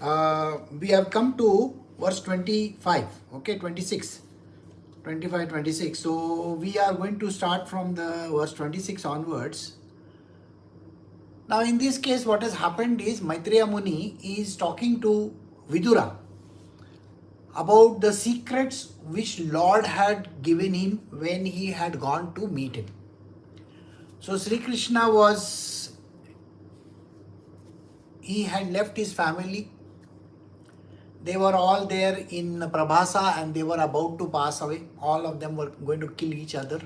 We have come to verse 25, okay, 26, 25, 26. So we are going to start from the verse 26 onwards. Now in this case, what has happened is Maitreya Muni is talking to Vidura about the secrets which Lord had given him when he had gone to meet him. So Sri Krishna he had left his family. They were all there in Prabhasa and they were about to pass away. All of them were going to kill each other.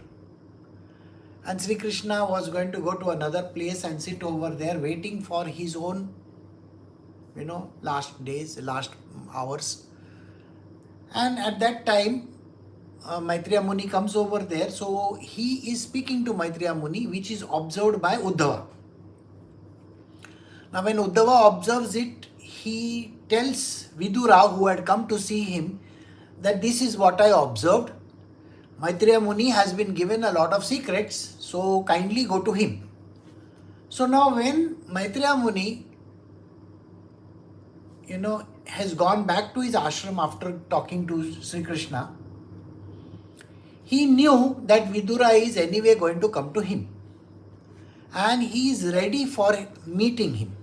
And Sri Krishna was going to go to another place and sit over there waiting for his own, last days, last hours. And at that time, Maitreya Muni comes over there. So he is speaking to Maitreya Muni, which is observed by Uddhava. Now when Uddhava observes it, he tells Vidura, who had come to see him, that this is what I observed. Maitreya Muni has been given a lot of secrets, so kindly go to him. So now when Maitreya Muni, has gone back to his ashram after talking to Sri Krishna, he knew that Vidura is anyway going to come to him. And he is ready for meeting him.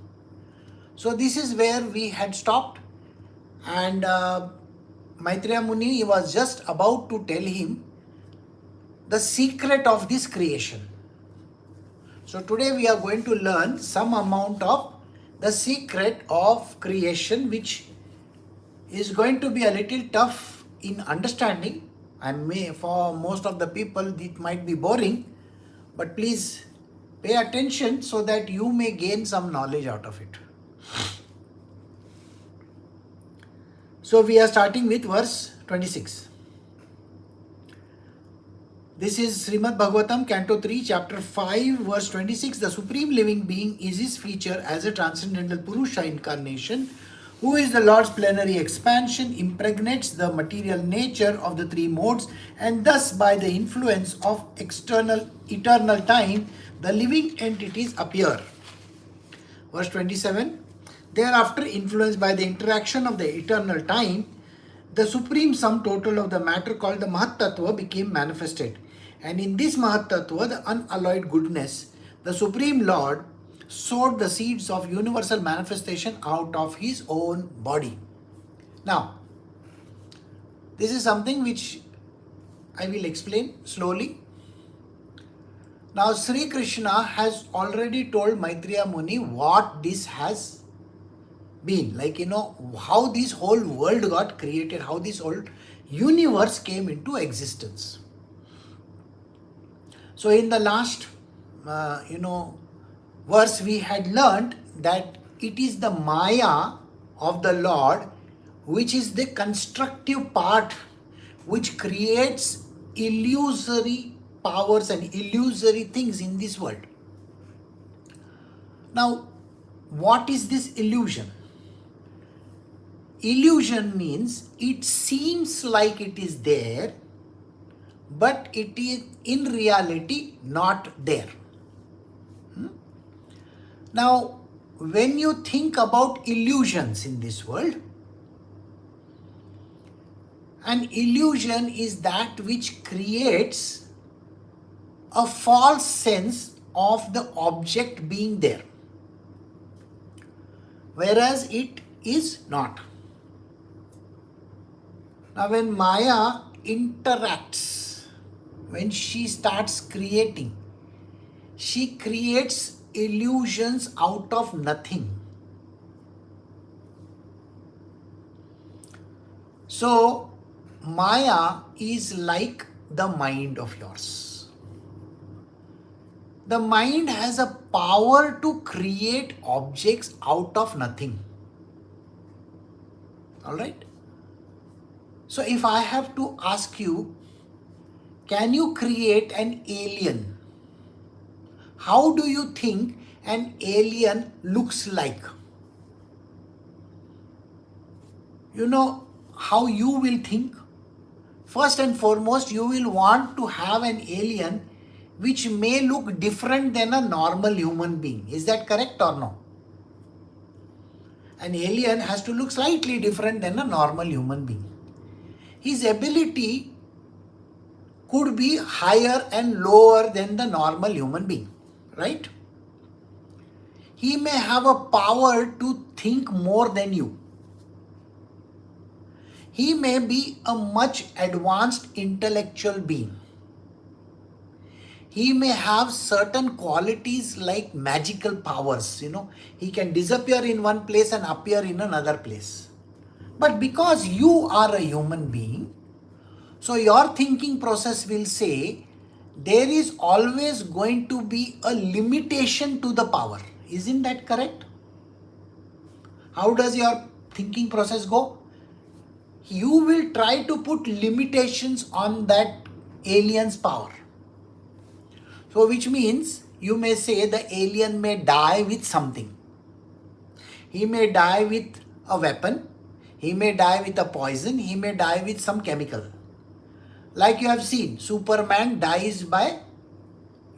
So this is where we had stopped. And Maitreya Muni was just about to tell him the secret of this creation. So today we are going to learn some amount of the secret of creation, which is going to be a little tough in understanding. And for most of the people it might be boring, but please pay attention so that you may gain some knowledge out of it. So we are starting with verse 26. This is Srimad Bhagavatam, Canto 3, Chapter 5, verse 26. The Supreme Living Being is his feature as a transcendental Purusha incarnation, who is the Lord's plenary expansion, impregnates the material nature of the three modes, and thus by the influence of eternal time, the living entities appear. Verse 27. Thereafter, influenced by the interaction of the eternal time, the supreme sum total of the matter called the Mahat Tattva became manifested. And in this Mahat Tattva, the unalloyed goodness, the Supreme Lord sowed the seeds of universal manifestation out of his own body. Now, this is something which I will explain slowly. Now, Sri Krishna has already told Maitreya Muni what this has been. How this whole world got created, how this whole universe came into existence. So in the last, verse we had learned that it is the Maya of the Lord which is the constructive part which creates illusory powers and illusory things in this world. Now, what is this illusion? Illusion means it seems like it is there, but it is in reality not there. Now, when you think about illusions in this world, an illusion is that which creates a false sense of the object being there, whereas it is not. Now, when Maya interacts, when she starts creating, she creates illusions out of nothing. So, Maya is like the mind of yours. The mind has a power to create objects out of nothing. Alright? So if I have to ask you, can you create an alien? How do you think an alien looks like? You know how you will think? First and foremost, you will want to have an alien which may look different than a normal human being. Is that correct or no? An alien has to look slightly different than a normal human being. His ability could be higher and lower than the normal human being, right? He may have a power to think more than you. He may be a much advanced intellectual being. He may have certain qualities like magical powers, he can disappear in one place and appear in another place. But because you are a human being, so your thinking process will say there is always going to be a limitation to the power. Isn't that correct? How does your thinking process go? You will try to put limitations on that alien's power. So which means you may say the alien may die with something. He may die with a weapon. He may die with a poison. He may die with some chemical. Like you have seen, Superman dies by,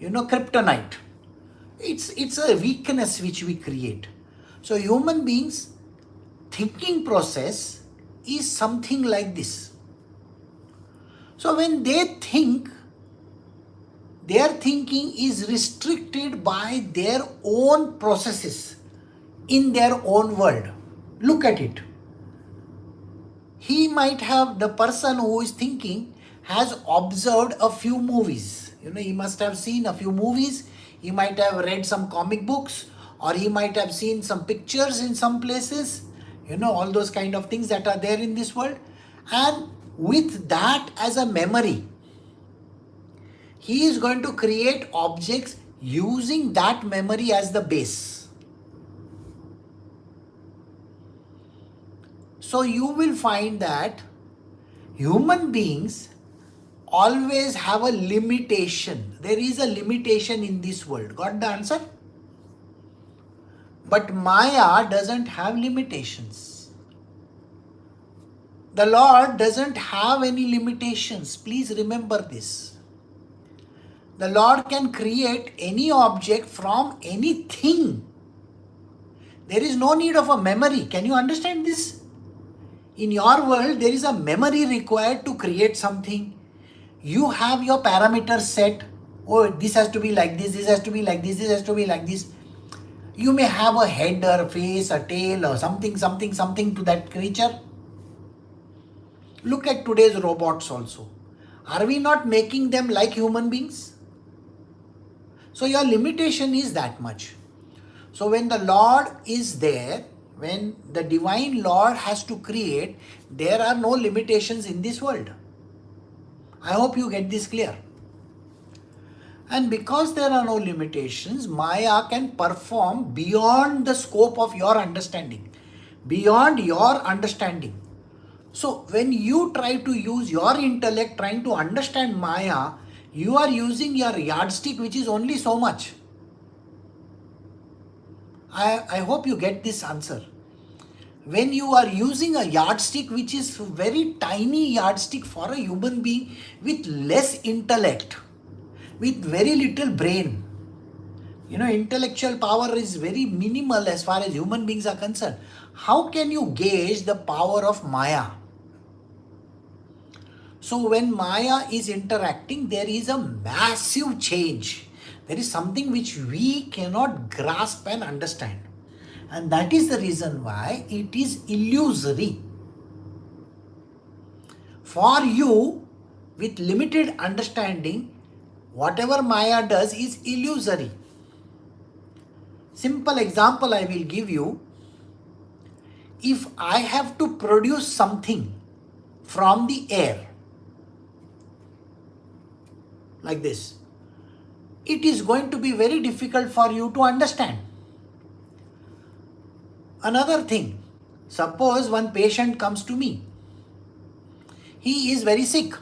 kryptonite. It's a weakness which we create. So human beings' thinking process is something like this. So when they think, their thinking is restricted by their own processes in their own world. Look at it. The person who is thinking has observed a few movies. He must have seen a few movies. He might have read some comic books, or he might have seen some pictures in some places. All those kind of things that are there in this world. And with that as a memory, he is going to create objects using that memory as the base. So you will find that human beings always have a limitation. There is a limitation in this world. Got the answer? But Maya doesn't have limitations. The Lord doesn't have any limitations. Please remember this. The Lord can create any object from anything. There is no need of a memory. Can you understand this? In your world, there is a memory required to create something. You have your parameters set. Oh, this has to be like this has to be like this has to be like this. You may have a head or a face, a tail or something to that creature. Look at today's robots also. Are we not making them like human beings? So your limitation is that much. So when the Lord is there, when the divine Lord has to create, there are no limitations in this world. I hope you get this clear. And because there are no limitations, Maya can perform beyond the scope of your understanding, beyond your understanding. So when you try to use your intellect trying to understand Maya, you are using your yardstick, which is only so much. I hope you get this answer. When you are using a yardstick, which is very tiny yardstick for a human being with less intellect, with very little brain. Intellectual power is very minimal as far as human beings are concerned. How can you gauge the power of Maya? So when Maya is interacting, there is a massive change. There is something which we cannot grasp and understand. And that is the reason why it is illusory. For you, with limited understanding, whatever Maya does is illusory. Simple example I will give you. If I have to produce something from the air, like this, it is going to be very difficult for you to understand. Another thing, suppose one patient comes to me. He is very sick.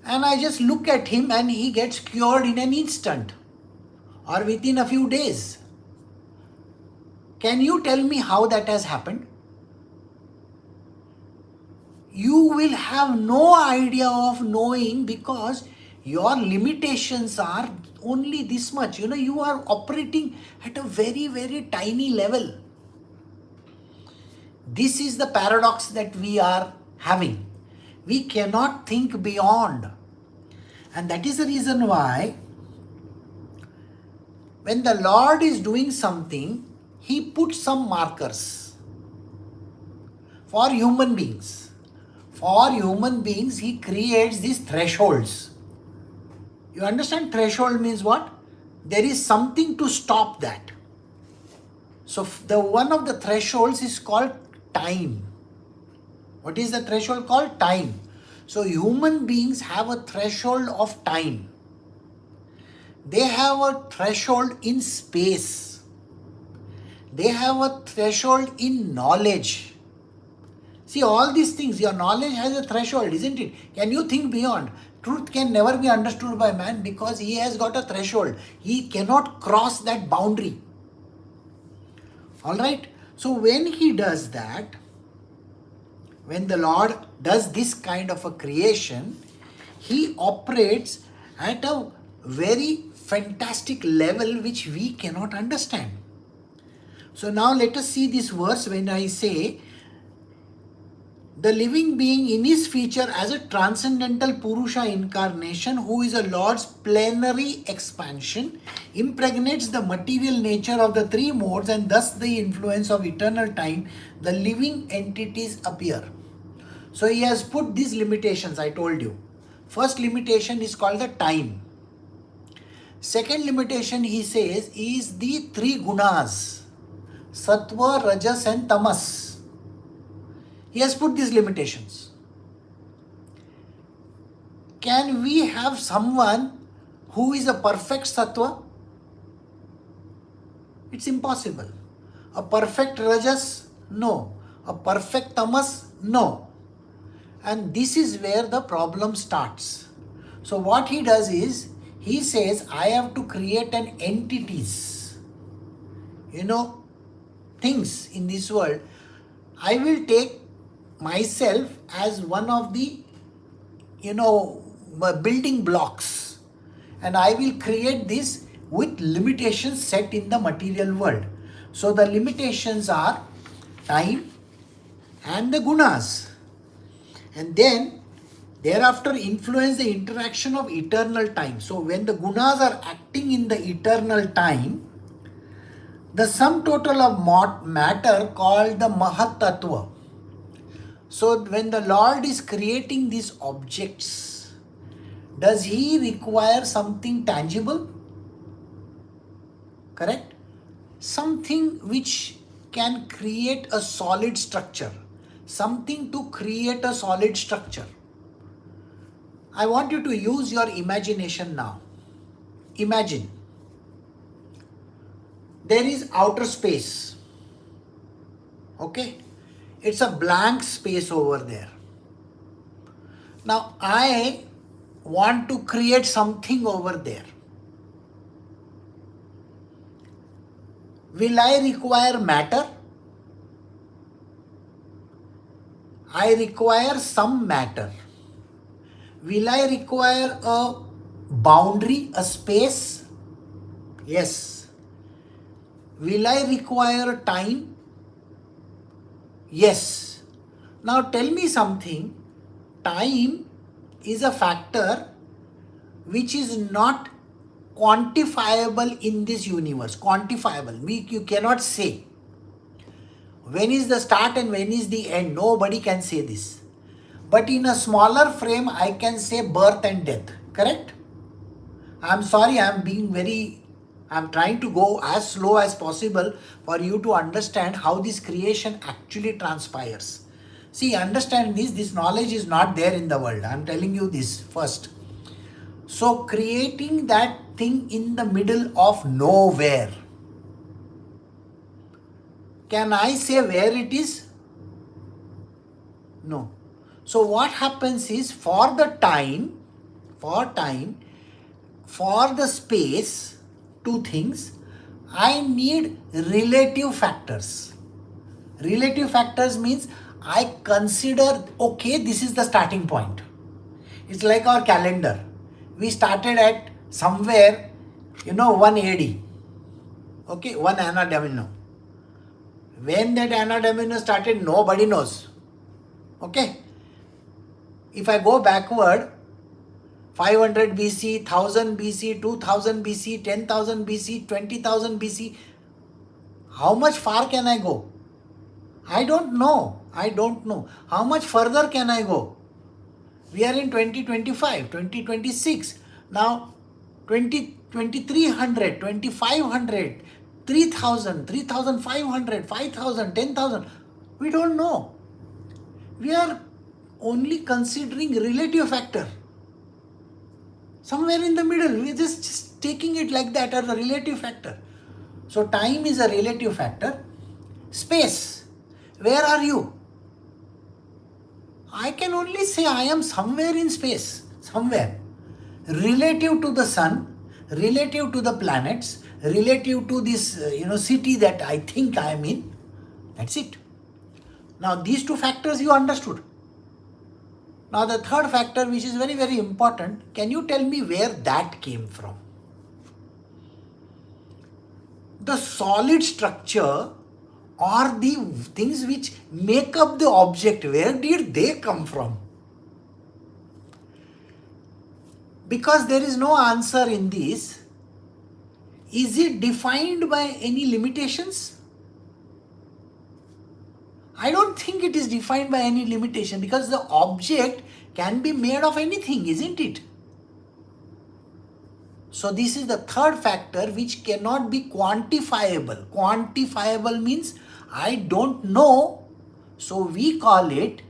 And I just look at him and he gets cured in an instant or within a few days. Can you tell me how that has happened? You will have no idea of knowing because your limitations are only this much. You are operating at a very, very tiny level. This is the paradox that we are having. We cannot think beyond. And that is the reason why when the Lord is doing something, He puts some markers for human beings. For human beings, He creates these thresholds. You understand threshold means what? There is something to stop that. So the one of the thresholds is called time. What is the threshold called? Time. So human beings have a threshold of time. They have a threshold in space. They have a threshold in knowledge. See, all these things, your knowledge has a threshold, isn't it? Can you think beyond? Truth can never be understood by man because he has got a threshold. He cannot cross that boundary. Alright? So when he does that, when the Lord does this kind of a creation, He operates at a very fantastic level which we cannot understand. So now let us see this verse when I say, the living being in his feature as a transcendental Purusha incarnation who is a Lord's plenary expansion impregnates the material nature of the three modes and thus the influence of eternal time, the living entities appear. So he has put these limitations I told you. First limitation is called the time. Second limitation he says is the three gunas, Sattva, Rajas and Tamas. He has put these limitations. Can we have someone who is a perfect Sattva? It's impossible. A perfect Rajas? No. A perfect Tamas? No. And this is where the problem starts. So what he does is, he says, I have to create an entities. Things in this world. I will take myself as one of the, building blocks. And I will create this with limitations set in the material world. So the limitations are time and the gunas. And then thereafter influence the interaction of eternal time. So when the gunas are acting in the eternal time, the sum total of matter called the Mahat Tattva. So when the Lord is creating these objects, does He require something tangible? Correct? Something which can create a solid structure. Something to create a solid structure. I want you to use your imagination now. Imagine. There is outer space. Okay? It's a blank space over there. Now I want to create something over there. Will I require matter? I require some matter. Will I require a boundary, a space? Yes. Will I require time? Yes. Now tell me something. Time is a factor which is not quantifiable in this universe. Quantifiable. You cannot say. When is the start and when is the end? Nobody can say this. But in a smaller frame, I can say birth and death. Correct? I'm sorry, I'm trying to go as slow as possible for you to understand how this creation actually transpires. See, understand this knowledge is not there in the world. I'm telling you this first. So creating that thing in the middle of nowhere. Can I say where it is? No. So what happens is for the time, for the space, two things, I need relative factors. Relative factors means I consider, okay, this is the starting point. It's like our calendar. We started at somewhere, 1 AD. Okay, 1 Anna Domino. When that anno started, nobody knows. Okay? If I go backward, 500 BC, 1000 BC, 2000 BC, 10,000 BC, 20,000 BC, how much far can I go? I don't know. How much further can I go? We are in 2025, 2026. Now, 2300, 2500, 3000, 3500, 5000, 10,000. We don't know. We are only considering relative factor. Somewhere in the middle, we are just taking it like that as a relative factor. So time is a relative factor. Space, where are you? I can only say I am somewhere in space, somewhere. Relative to the sun, relative to the planets, relative to this city that I think I am in. That's it. Now these two factors you understood. Now the third factor, which is very, very important, can you tell me where that came from? The solid structure or the things which make up the object, where did they come from? Because there is no answer in this. Is it defined by any limitations? I don't think it is defined by any limitation, because the object can be made of anything, isn't it? So this is the third factor which cannot be quantifiable. Quantifiable means I don't know, so we call it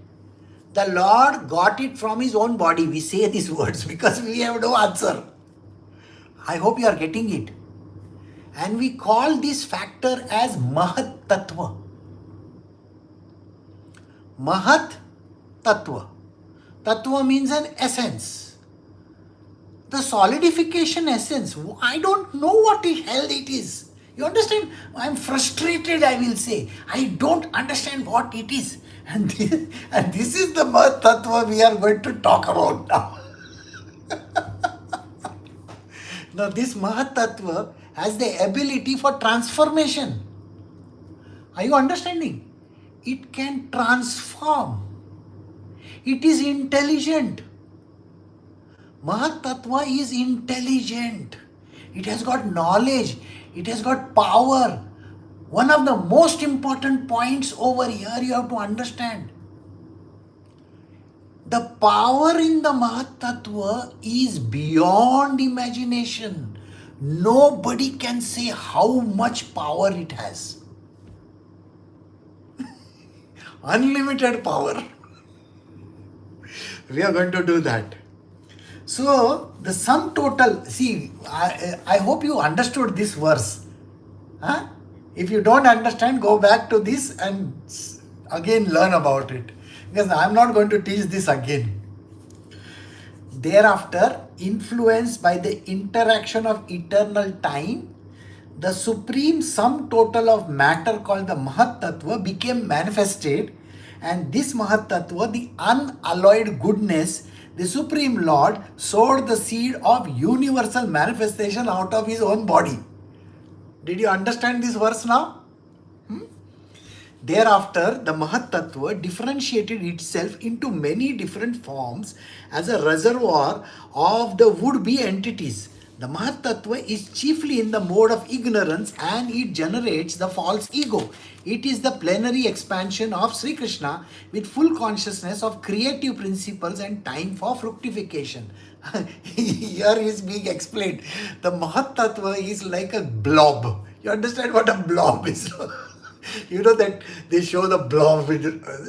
the Lord got it from his own body. We say these words because we have no answer. I hope you are getting it. And we call this factor as Mahat Tattva. Mahat Tattva. Tattva means an essence. The solidification essence. I don't know what the hell it is. You understand? I am frustrated, I will say. I don't understand what it is. And this is the Mahat Tattva we are going to talk about now. Now this Mahat Tattva has the ability for transformation. Are you understanding? It can transform. It is intelligent. Mahat Tattva is intelligent. It has got knowledge. It has got power. One of the most important points over here you have to understand. The power in the Mahat Tattva is beyond imagination. Nobody can say how much power it has. Unlimited power. We are going to do that. So, the sum total, see, I hope you understood this verse. Huh? If you don't understand, go back to this and again learn about it. Because I am not going to teach this again. Thereafter, influenced by the interaction of eternal time, the supreme sum total of matter called the Mahat Tattva became manifested, and this Mahat Tattva, the unalloyed goodness, the Supreme Lord, sowed the seed of universal manifestation out of his own body. Did you understand this verse now? Thereafter, the Mahat Tattva differentiated itself into many different forms as a reservoir of the would-be entities. The Mahat Tattva is chiefly in the mode of ignorance, and it generates the false ego. It is the plenary expansion of Sri Krishna with full consciousness of creative principles and time for fructification. Here is being explained. The Mahat Tattva is like a blob. You understand what a blob is? You know that they show the blob.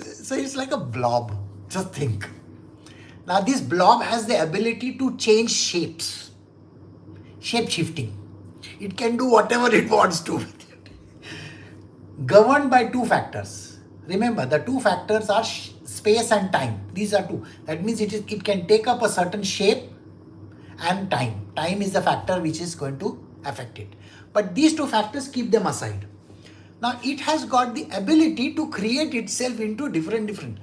So it's like a blob. Just think. Now this blob has the ability to change shapes. Shape shifting. It can do whatever it wants to. Governed by two factors. Remember, the two factors are space and time. These are two. That means it can take up a certain shape and time. Time is the factor which is going to affect it. But these two factors, keep them aside. Now it has got the ability to create itself into different.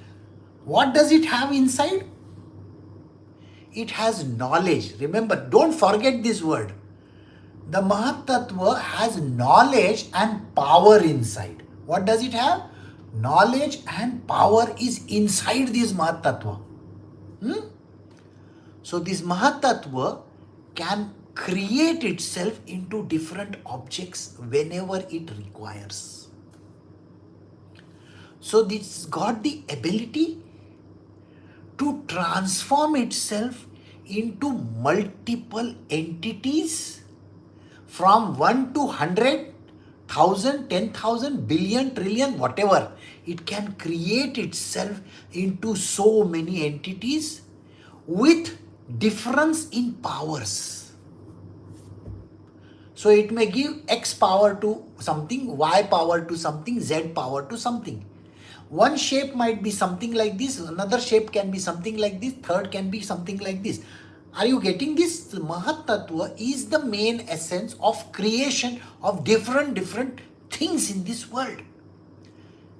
What does it have inside? It has knowledge. Remember, don't forget this word. The Mahat Tattva has knowledge and power inside. What does it have? Knowledge and power is inside this Mahatattva. So this Mahatattva can create itself into different objects whenever it requires. So this got the ability to transform itself into multiple entities from 1 to 100, 1,000, 10,000, billion, trillion, whatever. It can create itself into so many entities with difference in powers. So it may give X power to something, Y power to something, Z power to something. One shape might be something like this, another shape can be something like this, third can be something like this. Are you getting this? The Mahatattva is the main essence of creation of different things in this world.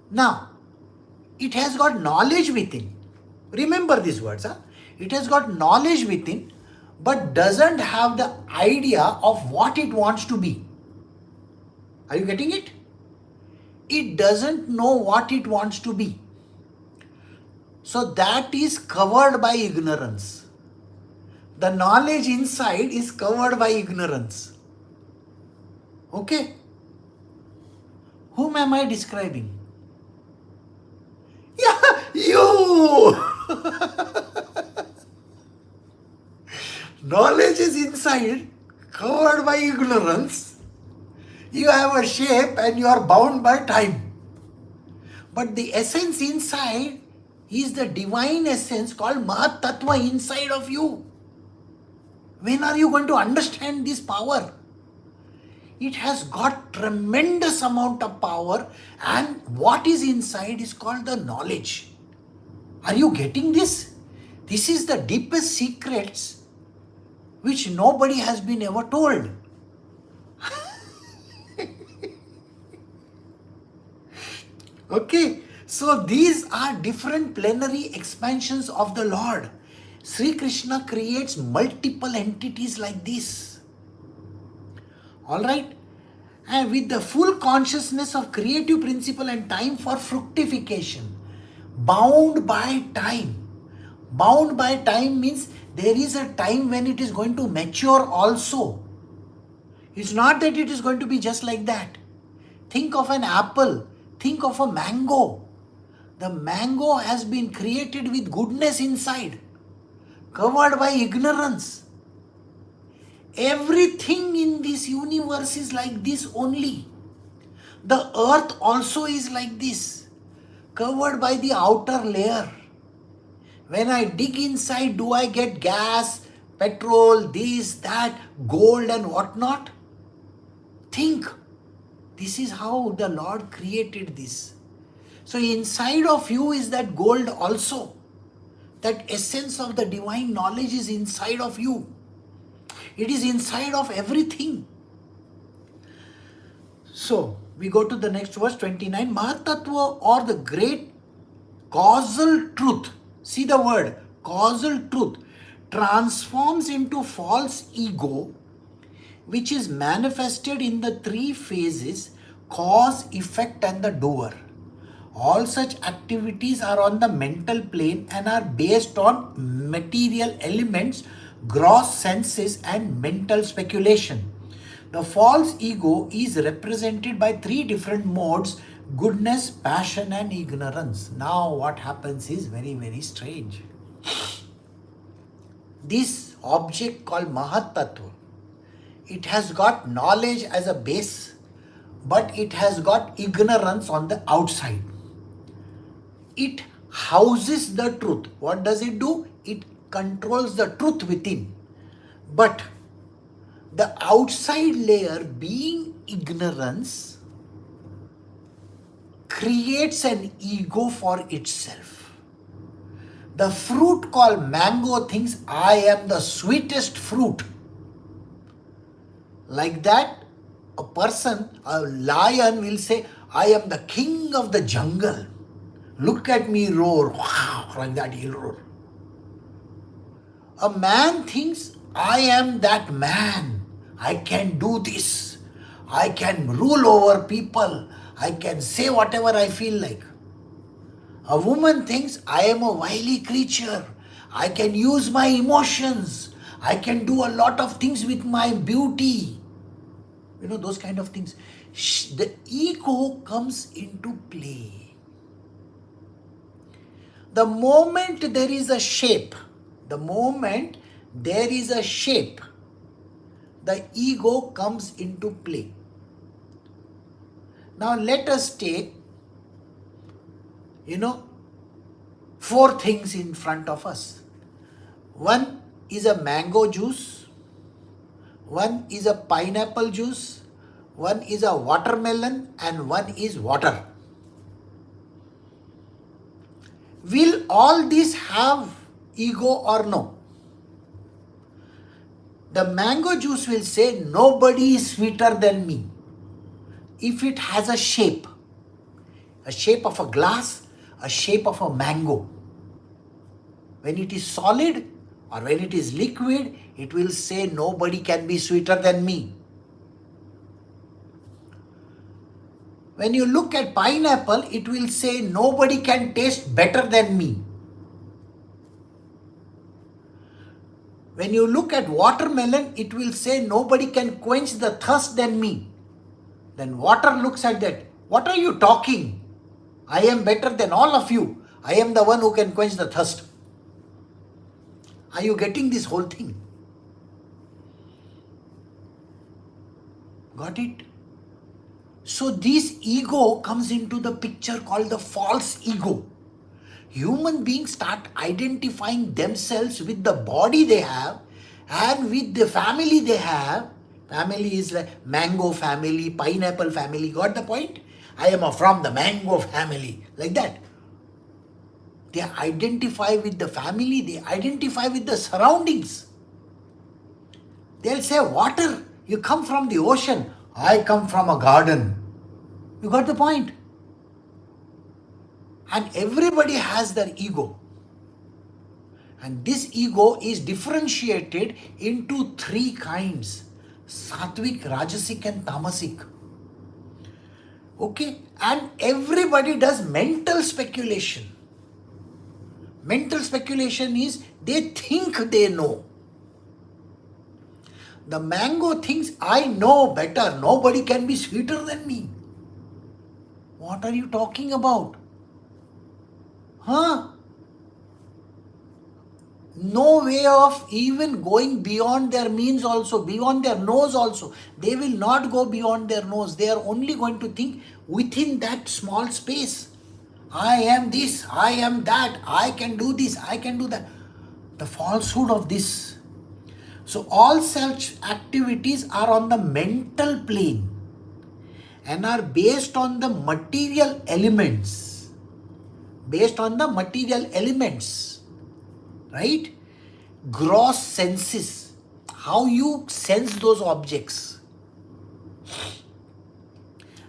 Now, it has got knowledge within. Remember these words, huh? It has got knowledge within, but doesn't have the idea of what it wants to be. Are you getting it? It doesn't know what it wants to be. So that is covered by ignorance. The knowledge inside is covered by ignorance. Okay? Whom am I describing? Yeah, you! Knowledge is inside, covered by ignorance. You have a shape and you are bound by time. But the essence inside is the divine essence called Mahatattva inside of you. When are you going to understand this power? It has got tremendous amount of power, and what is inside is called the knowledge. Are you getting this? This is the deepest secrets which nobody has been ever told. Okay, so these are different plenary expansions of the Lord. Sri Krishna creates multiple entities like this. Alright? And with the full consciousness of creative principle and time for fructification, bound by time. Bound by time means there is a time when it is going to mature also. It's not that it is going to be just like that. Think of an apple. Think of a mango. The mango has been created with goodness inside, covered by ignorance. Everything in this universe is like this only. The earth also is like this, covered by the outer layer. When I dig inside, do I get gas, petrol, this, that, gold and whatnot? Think. This is how the Lord created this. So inside of you is that gold also. That essence of the divine knowledge is inside of you. It is inside of everything. So we go to the next verse 29. Mahatattva, or the great causal truth. See the word causal truth. Transforms into false ego, which is manifested in the three phases: cause, effect and the doer. All such activities are on the mental plane and are based on material elements, gross senses and mental speculation. The false ego is represented by three different modes: goodness, passion and ignorance. Now what happens is very, very strange. This object called Mahatattva, it has got knowledge as a base, but it has got ignorance on the outside. It houses the truth. What does it do? It controls the truth within. But the outside layer, being ignorance, creates an ego for itself. The fruit called mango thinks, I am the sweetest fruit. Like that, a person, a lion will say, I am the king of the jungle. Look at me roar. Like that he'll roar. A man thinks, I am that man. I can do this. I can rule over people. I can say whatever I feel like. A woman thinks, I am a wily creature. I can use my emotions. I can do a lot of things with my beauty. Those kind of things. The ego comes into play. The moment there is a shape, the ego comes into play. Now let us take, 4 things in front of us. One is a mango juice, one is a pineapple juice, one is a watermelon, and one is water. Will all these have ego or no? The mango juice will say, nobody is sweeter than me. If it has a shape of a glass, a shape of a mango. When it is solid or when it is liquid, it will say, nobody can be sweeter than me. When you look at pineapple, it will say, nobody can taste better than me. When you look at watermelon, it will say, nobody can quench the thirst than me. Then water looks at that. What are you talking? I am better than all of you. I am the one who can quench the thirst. Are you getting this whole thing? Got it? So this ego comes into the picture called the false ego. Human beings start identifying themselves with the body they have and with the family they have. Family is like mango family, pineapple family. Got the point? I am from the mango family. Like that. They identify with the family. They identify with the surroundings. They'll say, water, you come from the ocean. I come from a garden. You got the point? And everybody has their ego. And this ego is differentiated into 3 kinds. Sattvic, Rajasic and Tamasic. Okay? And everybody does mental speculation. Mental speculation is they think they know. The mango thinks, I know better. Nobody can be sweeter than me. What are you talking about? No way of even going beyond their means also, beyond their nose also. They will not go beyond their nose. They are only going to think within that small space. I am this, I am that, I can do this, I can do that. The falsehood of this. So all such activities are on the mental plane and are based on the material elements. Right? Gross senses. How you sense those objects.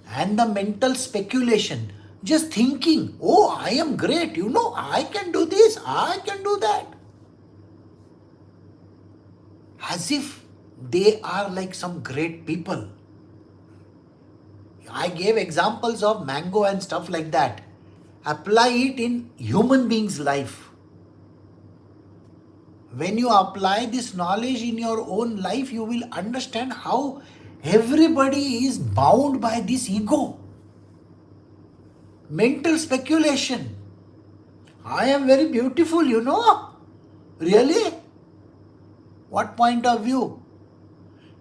And the mental speculation. Just thinking, oh, I am great. I can do this. I can do that. As if they are like some great people. I gave examples of mango and stuff like that. Apply it in human beings' life. When you apply this knowledge in your own life, you will understand how everybody is bound by this ego. Mental speculation. I am very beautiful, Really? What point of view?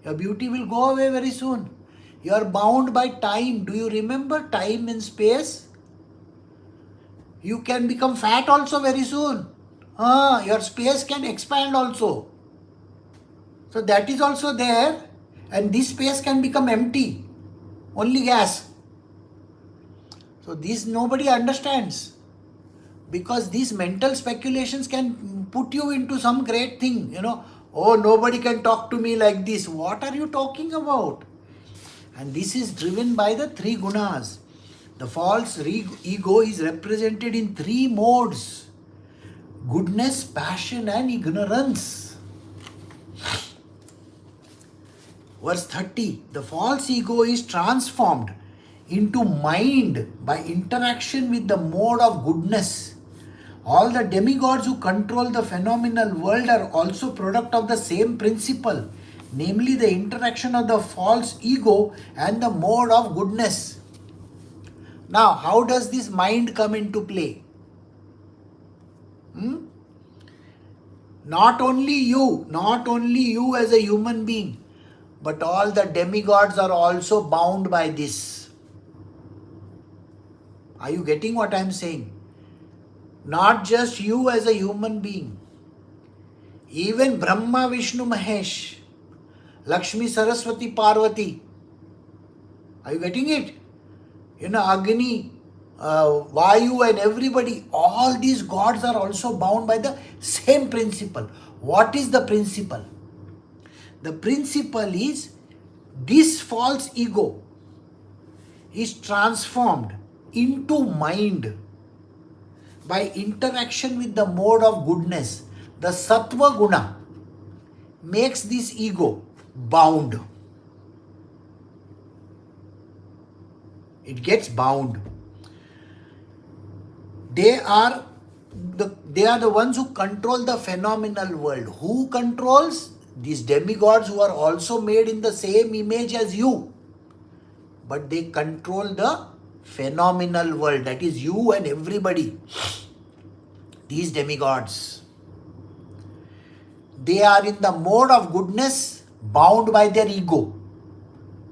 Your beauty will go away very soon. You are bound by time. Do you remember time and space? You can become fat also very soon. Your space can expand also. So that is also there. And this space can become empty. Only gas. So this nobody understands. Because these mental speculations can put you into some great thing. Oh, nobody can talk to me like this. What are you talking about? And this is driven by the 3 gunas. The false ego is represented in 3 modes. Goodness, passion and ignorance. Verse 30. The false ego is transformed into mind by interaction with the mode of goodness. All the demigods who control the phenomenal world are also product of the same principle, namely the interaction of the false ego and the mode of goodness. Now, how does this mind come into play? Not only you as a human being, but all the demigods are also bound by this. Are you getting what I am saying? Not just you as a human being. Even Brahma, Vishnu, Mahesh, Lakshmi, Saraswati, Parvati. Are you getting it? Agni, Vayu and everybody, all these gods are also bound by the same principle. What is the principle? The principle is this false ego is transformed into mind by interaction with the mode of goodness. The sattva guna makes this ego bound. It gets bound. They are the ones who control the phenomenal world. Who controls? These demigods who are also made in the same image as you. But they control the phenomenal world. That is you and everybody. These demigods. They are in the mode of goodness, bound by their ego.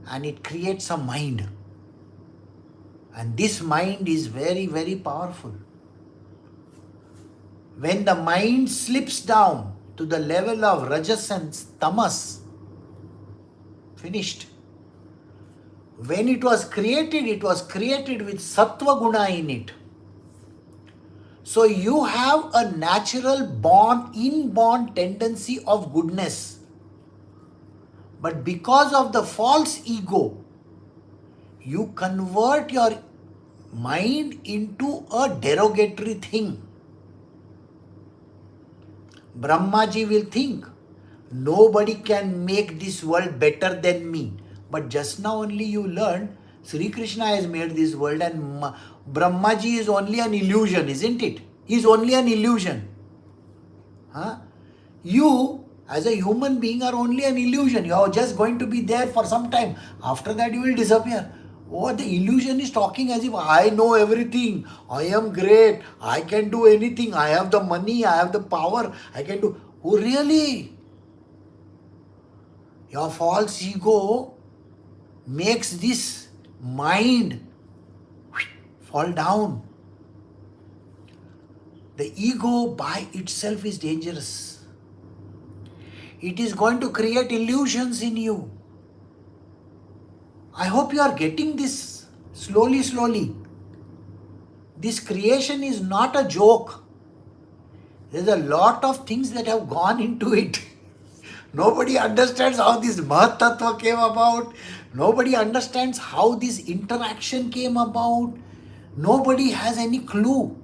And it creates a mind. And this mind is very, very powerful. When the mind slips down to the level of rajas and tamas, finished. When it was created with sattva guna in it. So you have a natural inborn tendency of goodness. But because of the false ego, you convert your mind into a derogatory thing. Brahmaji will think, nobody can make this world better than me. But just now only you learned, Sri Krishna has made this world and Brahmaji is only an illusion, isn't it? He is only an illusion. You, as a human being, are only an illusion. You are just going to be there for some time. After that you will disappear. Oh, the illusion is talking as if I know everything. I am great. I can do anything. I have the money. I have the power. I can do. Oh, really? Your false ego makes this mind fall down. The ego by itself is dangerous. It is going to create illusions in you. I hope you are getting this slowly. This creation is not a joke. There's a lot of things that have gone into it. Nobody understands how this Mahat Tattva came about. Nobody understands how this interaction came about. Nobody has any clue.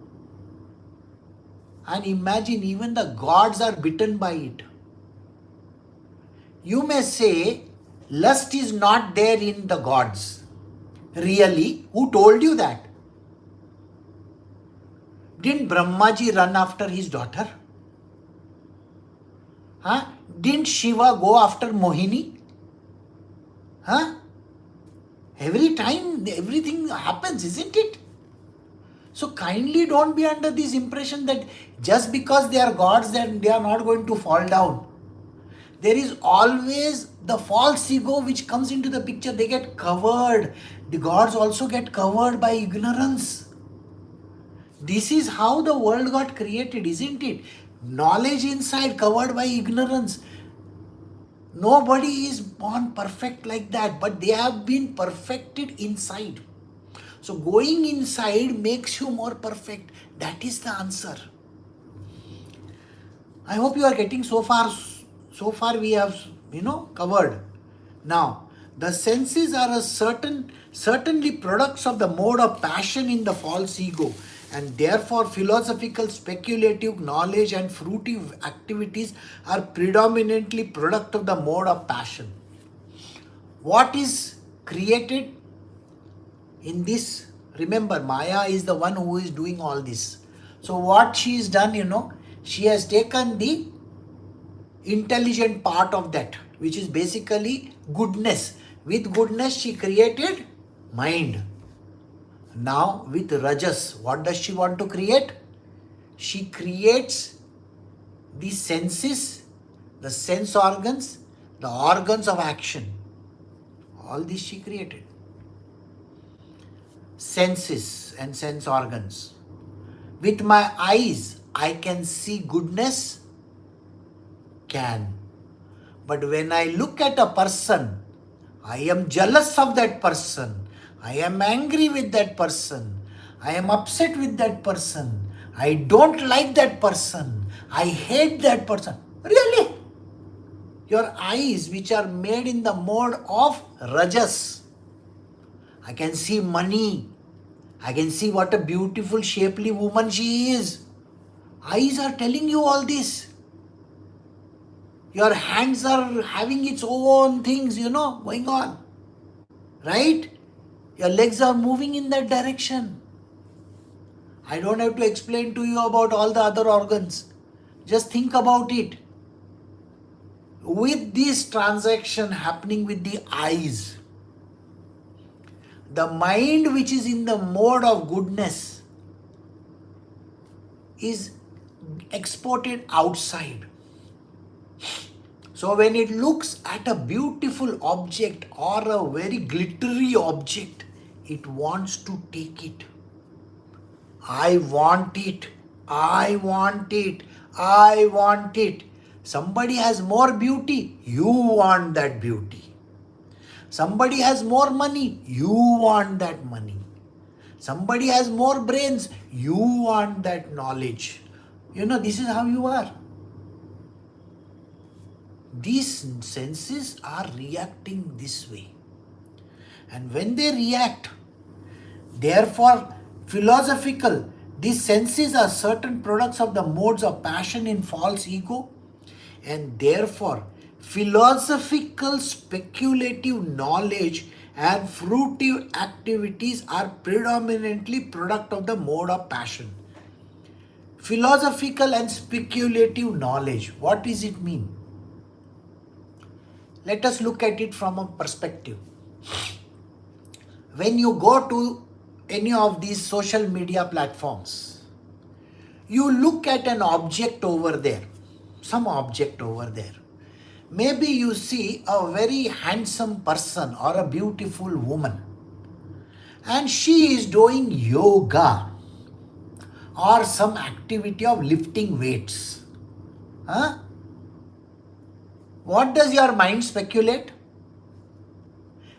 And imagine, even the gods are bitten by it. You may say, lust is not there in the gods. Really? Who told you that? Didn't Brahmaji run after his daughter? Didn't Shiva go after Mohini? Every time, everything happens, isn't it? So kindly don't be under this impression that just because they are gods, then they are not going to fall down. There is always the false ego which comes into the picture. They get covered. The gods also get covered by ignorance. This is how the world got created, isn't it? Knowledge inside, covered by ignorance. Nobody is born perfect like that, but they have been perfected inside. So going inside makes you more perfect. That is the answer. I hope you are getting so far we have, covered. Now, the senses are certainly products of the mode of passion in the false ego, and therefore philosophical, speculative knowledge and fruitive activities are predominantly product of the mode of passion. What is created in this. Remember, Maya is the one who is doing all this. So what she has done, she has taken the intelligent part of that, which is basically goodness. With goodness, she created mind. Now, with Rajas, what does she want to create? She creates the senses, the sense organs, the organs of action. All this she created. Senses and sense organs. With my eyes, I can see goodness, can. But when I look at a person, I am jealous of that person. I am angry with that person. I am upset with that person. I don't like that person. I hate that person. Really? Your eyes, which are made in the mode of Rajas. I can see money. I can see what a beautiful, shapely woman she is. Eyes are telling you all this. Your hands are having its own things, going on. Right? Your legs are moving in that direction. I don't have to explain to you about all the other organs. Just think about it. With this transaction happening with the eyes, the mind which is in the mode of goodness is exported outside. So when it looks at a beautiful object or a very glittery object, it wants to take it. I want it. I want it. I want it. Somebody has more beauty, you want that beauty. Somebody has more money, you want that money. Somebody has more brains, you want that knowledge. This is how you are. These senses are reacting this way. And when they react, therefore, philosophical, these senses are certain products of the modes of passion in false ego, and therefore, philosophical speculative knowledge and fruitive activities are predominantly product of the mode of passion. Philosophical and speculative knowledge, what does it mean? Let us look at it from a perspective. When you go to any of these social media platforms, you look at an object over there, some object over there. Maybe you see a very handsome person or a beautiful woman, and she is doing yoga or some activity of lifting weights. What does your mind speculate?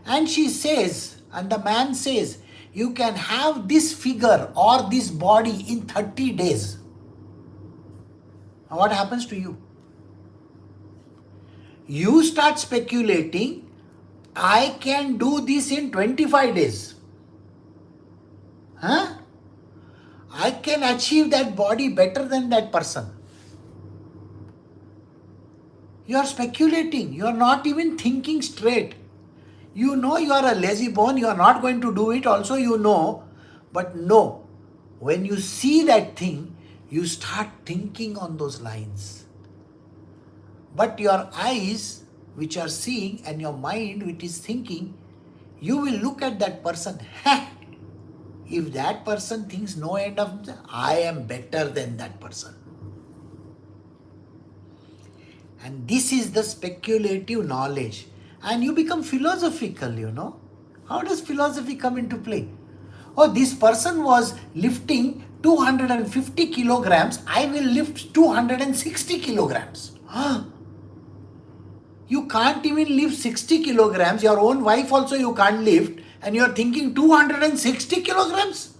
And she says, and the man says, you can have this figure or this body in 30 days. Now what happens to you? You start speculating, I can do this in 25 days. I can achieve that body better than that person. You are speculating. You are not even thinking straight. You know you are a lazy bone. You are not going to do it. Also you know. But no. When you see that thing, you start thinking on those lines. But your eyes, which are seeing, and your mind, which is thinking, you will look at that person. If that person thinks no end of himself, I am better than that person. And this is the speculative knowledge. And you become philosophical, How does philosophy come into play? Oh, this person was lifting 250 kilograms. I will lift 260 kilograms. You can't even lift 60 kilograms. Your own wife also you can't lift. And you are thinking 260 kilograms?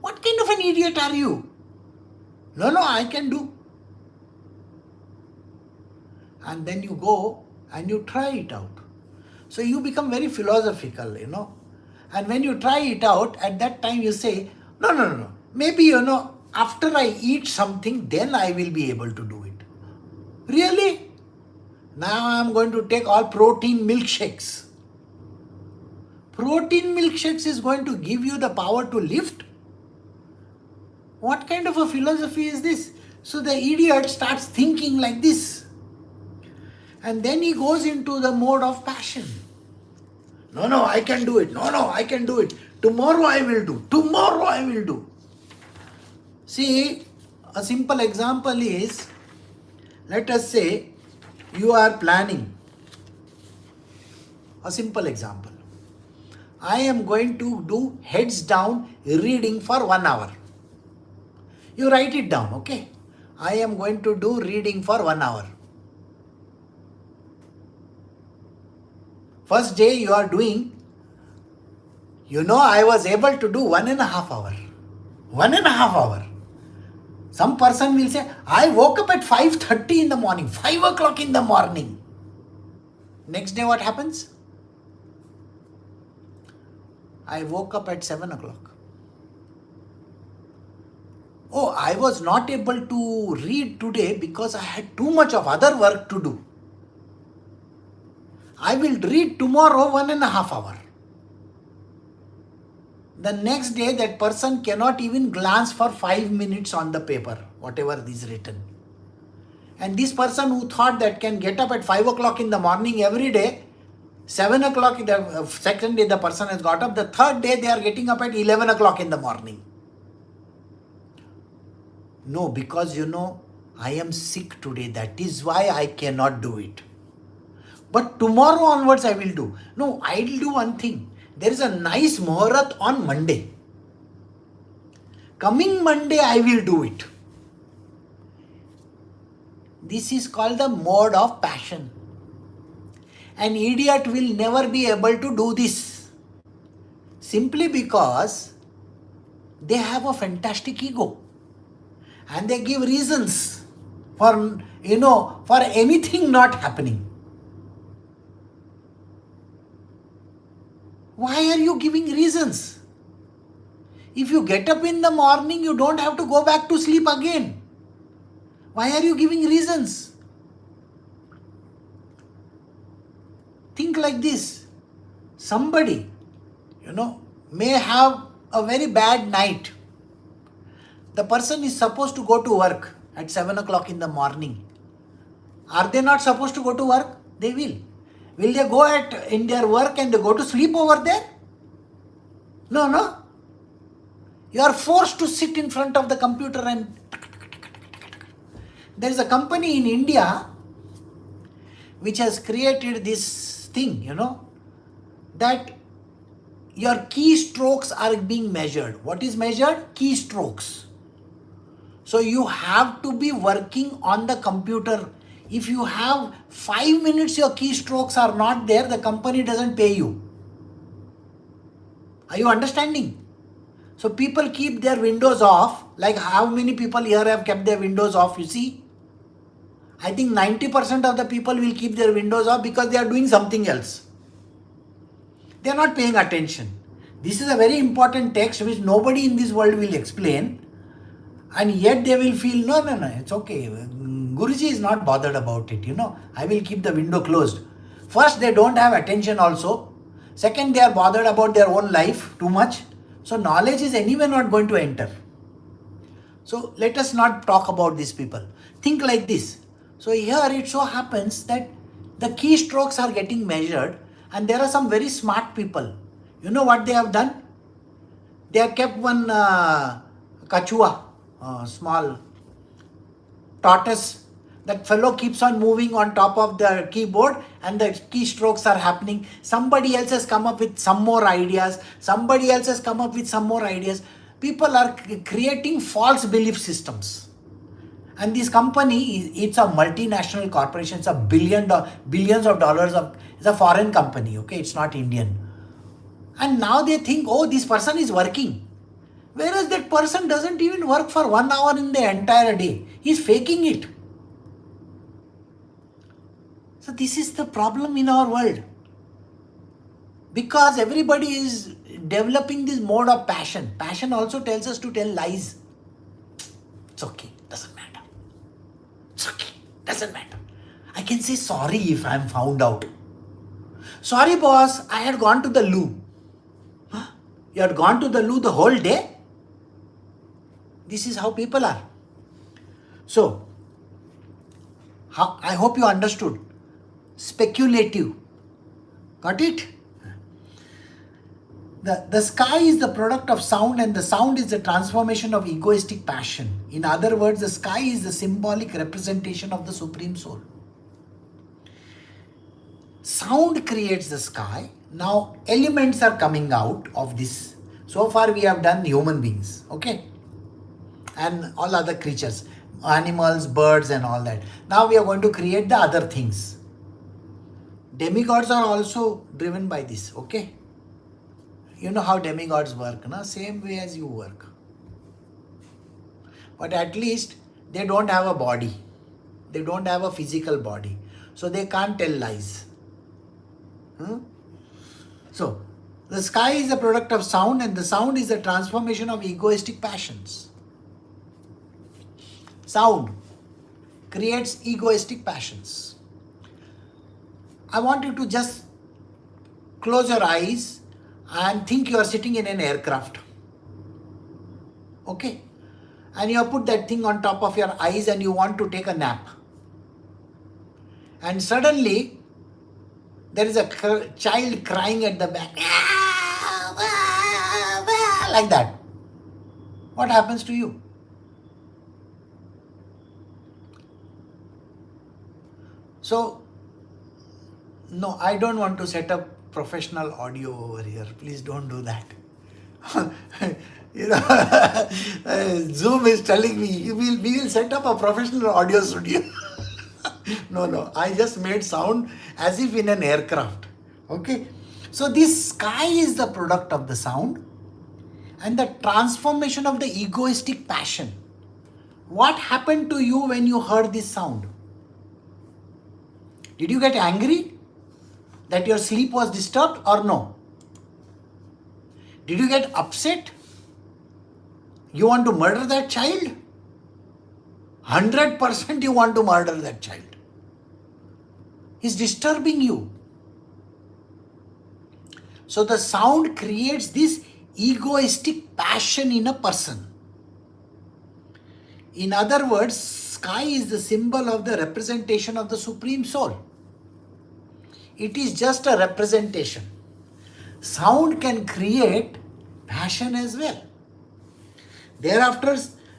What kind of an idiot are you? No, I can do. And then you go and you try it out. So you become very philosophical, And when you try it out, at that time you say, no. Maybe, after I eat something, then I will be able to do it. Really? Now I am going to take all protein milkshakes. Protein milkshakes is going to give you the power to lift? What kind of a philosophy is this? So the idiot starts thinking like this. And then he goes into the mode of passion. No, I can do it. No, I can do it. Tomorrow I will do. Tomorrow I will do. See, a simple example is, let us say you are planning. A simple example. I am going to do heads down reading for 1 hour. You write it down, okay? I am going to do reading for 1 hour. First day you are doing, I was able to do 1.5 hour. 1.5 hour. Some person will say, I woke up at 5:30 in the morning, 5 o'clock in the morning. Next day what happens? I woke up at 7 o'clock. Oh, I was not able to read today because I had too much of other work to do. I will read tomorrow 1.5 hour. The next day that person cannot even glance for 5 minutes on the paper, whatever is written. And this person who thought that can get up at 5 o'clock in the morning every day, 7 o'clock, the second day the person has got up, the third day they are getting up at 11 o'clock in the morning. No, because I am sick today, that is why I cannot do it. But tomorrow onwards I will do. No, I will do one thing. There is a nice Muhurat on Monday. Coming Monday I will do it. This is called the mode of passion. An idiot will never be able to do this. Simply because they have a fantastic ego. And they give reasons for anything not happening. Why are you giving reasons? If you get up in the morning, you don't have to go back to sleep again. Why are you giving reasons? Think like this. Somebody, may have a very bad night. The person is supposed to go to work at 7 o'clock in the morning. Are they not supposed to go to work? They will. Will they go in their work and they go to sleep over there? No. You are forced to sit in front of the computer and... There is a company in India which has created this thing, that your keystrokes are being measured. What is measured? Keystrokes. So you have to be working on the computer. If you have 5 minutes your keystrokes are not there, the company doesn't pay you. Are you understanding? So people keep their windows off. Like how many people here have kept their windows off, you see? I think 90% of the people will keep their windows off because they are doing something else. They are not paying attention. This is a very important text which nobody in this world will explain. And yet they will feel, no, it's okay. Guruji is not bothered about it, I will keep the window closed. First, they don't have attention also. Second, they are bothered about their own life too much. So knowledge is anyway not going to enter. So let us not talk about these people. Think like this. So here it so happens that the keystrokes are getting measured and there are some very smart people. You know what they have done? They have kept one kachua, small tortoise. That fellow keeps on moving on top of the keyboard and the keystrokes are happening. Somebody else has come up with some more ideas. Somebody else has come up with some more ideas. People are creating false belief systems. And this company, it's a multinational corporation. It's a billions of dollars. It's a foreign company, okay? It's not Indian. And now they think, oh, this person is working. Whereas that person doesn't even work for 1 hour in the entire day. He's faking it. So this is the problem in our world. Because everybody is developing this mode of passion. Passion also tells us to tell lies. It's okay, doesn't matter. It's okay, doesn't matter. I can say sorry if I'm found out. Sorry boss, I had gone to the loo. You had gone to the loo the whole day? This is how people are. So, I hope you understood. Speculative. Got it? The sky is the product of sound, and the sound is the transformation of egoistic passion. In other words, the sky is the symbolic representation of the Supreme Soul. Sound creates the sky. Now elements are coming out of this. So far we have done human beings, okay? And all other creatures, animals, birds and all that. Now we are going to create the other things. Demigods are also driven by this, okay? You know how demigods work, na? Same way as you work. But at least they don't have a body. They don't have a physical body. So they can't tell lies. So, the sky is the product of sound, and the sound is the transformation of egoistic passions. Sound creates egoistic passions. I want you to just close your eyes and think you are sitting in an aircraft. Okay? And you have put that thing on top of your eyes and you want to take a nap. And suddenly, there is a child crying at the back. Like that. What happens to you? So, no, I don't want to set up professional audio over here. Please don't do that. Zoom is telling me, we will set up a professional audio studio. No, I just made sound as if in an aircraft. Okay? So this sky is the product of the sound and the transformation of the egoistic passion. What happened to you when you heard this sound? Did you get angry that your sleep was disturbed or no? Did you get upset? You want to murder that child? 100% you want to murder that child. He's disturbing you. So the sound creates this egoistic passion in a person. In other words, sky is the symbol of the representation of the Supreme Soul. It is just a representation. Sound can create passion as well. Thereafter,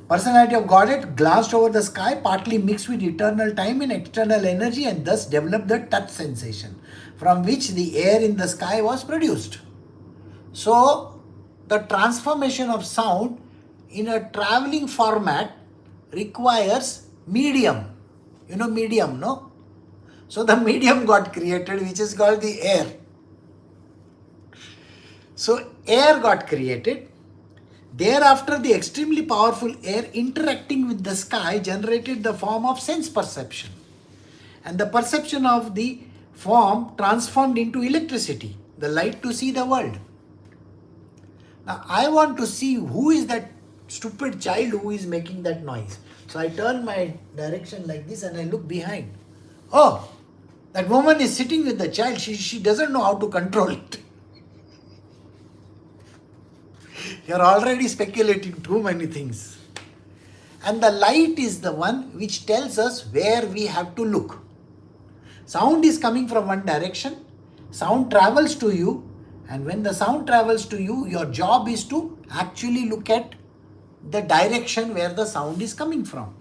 personality of Godhead glanced over the sky, partly mixed with eternal time and external energy, and thus developed the touch sensation, from which the air in the sky was produced. So, the transformation of sound in a traveling format requires medium. You know medium, no? So, the medium got created, which is called the air. So, air got created. Thereafter, the extremely powerful air interacting with the sky generated the form of sense perception. And the perception of the form transformed into electricity, the light to see the world. Now, I want to see who is that stupid child who is making that noise. So, I turn my direction like this and I look behind. Oh, that woman is sitting with the child. She doesn't know how to control it. You're already speculating too many things. And the light is the one which tells us where we have to look. Sound is coming from one direction. Sound travels to you. And when the sound travels to you, your job is to actually look at the direction where the sound is coming from.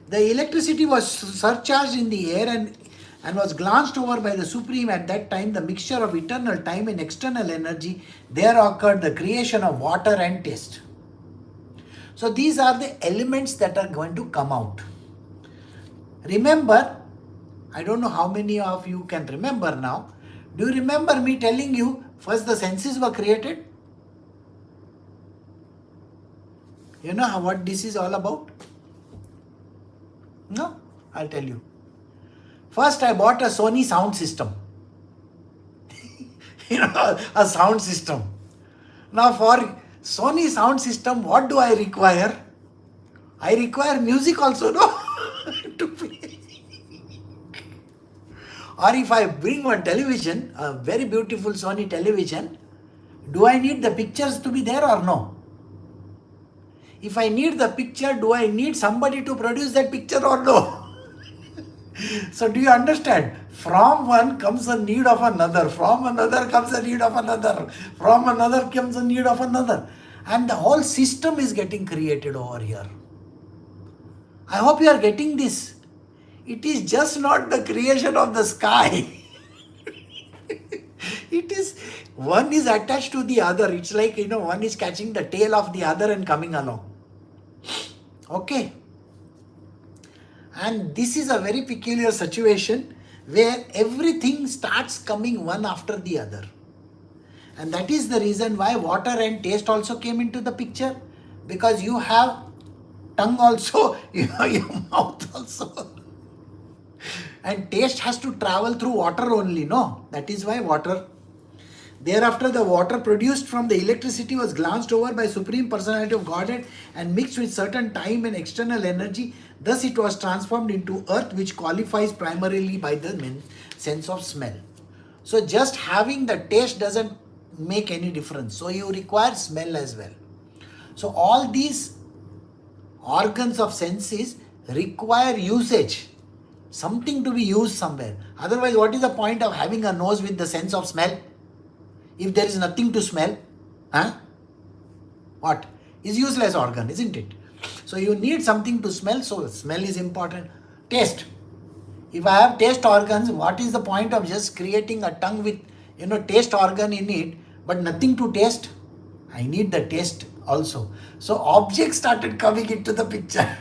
The electricity was surcharged in the air and was glanced over by the Supreme. At that time, the mixture of eternal time and external energy, there occurred the creation of water and taste. So these are the elements that are going to come out. Remember, I don't know how many of you can remember now. Do you remember me telling you first the senses were created? You know what this is all about? No? I'll tell you. First, I bought a Sony sound system. A sound system. Now, for Sony sound system, what do I require? I require music also, no? To play. Or if I bring one television, a very beautiful Sony television, Do I need the pictures to be there or no? If I need the picture, do I need somebody to produce that picture or no? So do you understand? From one comes the need of another. From another comes the need of another. From another comes the need of another. And the whole system is getting created over here. I hope you are getting this. It is just not the creation of the sky. It is, one is attached to the other. It's like, one is catching the tail of the other and coming along. Okay. And this is a very peculiar situation where everything starts coming one after the other. And that is the reason why water and taste also came into the picture. Because you have tongue also, your mouth also. And taste has to travel through water only, no? That is why water. Thereafter, the water produced from the electricity was glanced over by Supreme Personality of Godhead and mixed with certain time and external energy. Thus, it was transformed into earth, which qualifies primarily by the sense of smell. So, just having the taste doesn't make any difference. So, you require smell as well. So, all these organs of senses require usage. Something to be used somewhere. Otherwise, what is the point of having a nose with the sense of smell? If there is nothing to smell, what? Is useless organ, isn't it? So you need something to smell, so smell is important. Taste. If I have taste organs, what is the point of just creating a tongue with, taste organ in it, but nothing to taste? I need the taste also. So objects started coming into the picture.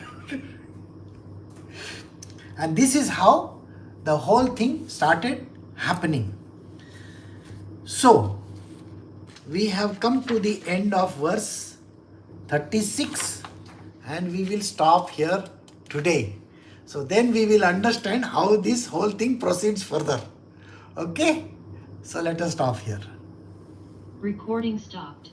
And this is how the whole thing started happening. So, we have come to the end of verse 36 and we will stop here today. So then we will understand how this whole thing proceeds further. Okay? So let us stop here. Recording stopped.